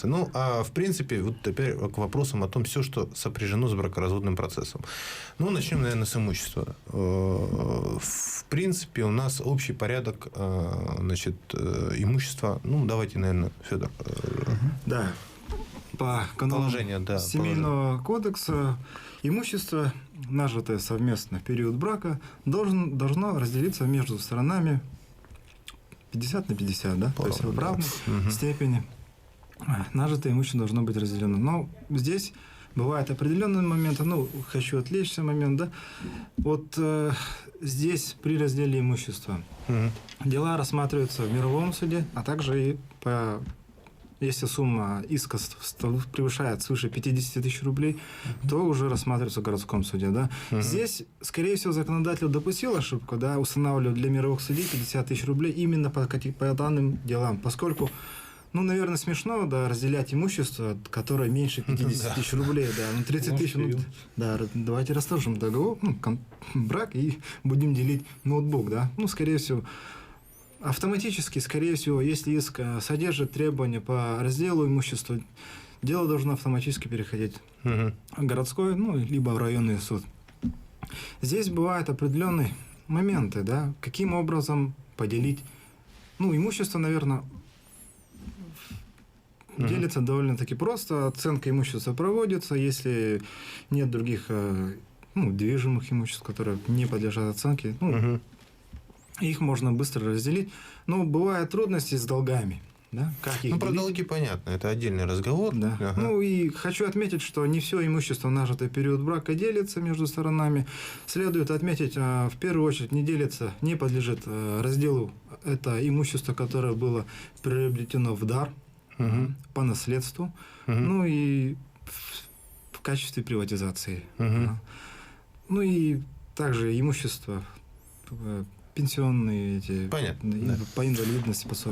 Ну, а в принципе, вот теперь к вопросам о том, все, что сопряжено с бракоразводным процессом. Ну, начнем, наверное, с имущества. В принципе, у нас общий порядок, значит, имущества. Ну, давайте, наверное, Федор. Да. По канонам Семейного кодекса имущество, нажитое совместно в период брака, должно разделиться между сторонами 50 на 50, да? То есть в равной степени. Нажитое имущество должно быть разделено. Но здесь бывают определенные моменты. Ну, хочу отвлечься момент, да. Вот здесь при разделе имущества дела рассматриваются в мировом суде, а также и если сумма иска превышает свыше 50 тысяч рублей, то уже рассматривается в городском суде. Да? Здесь, скорее всего, законодатель допустил ошибку, да, устанавливая для мировых судей 50 тысяч рублей именно по данным делам, поскольку, ну, наверное, смешно, да, разделять имущество, которое меньше 50 тысяч рублей, да, ну, 30 тысяч, ну, да, давайте расторжим договор, брак и будем делить ноутбук, да, ну, скорее всего. Автоматически, скорее всего, если иск содержит требования по разделу имущества, дело должно автоматически переходить в городской, ну, либо в районный суд. Здесь бывают определенные моменты, да, каким образом поделить. Ну, имущество, наверное, делится довольно-таки просто. Оценка имущества проводится, если нет других движимых имуществ, которые не подлежат оценке. Ну, их можно быстро разделить. Но бывают трудности с долгами. Да? Как их про долги понятно, это отдельный разговор. Да. Ну и хочу отметить, что не все имущество, нажитое в период брака, делится между сторонами. Следует отметить, в первую очередь, не делится, не подлежит разделу это имущество, которое было приобретено в дар, по наследству, ну и в качестве приватизации. Ну и также имущество, пенсионные, по инвалидности, пособия.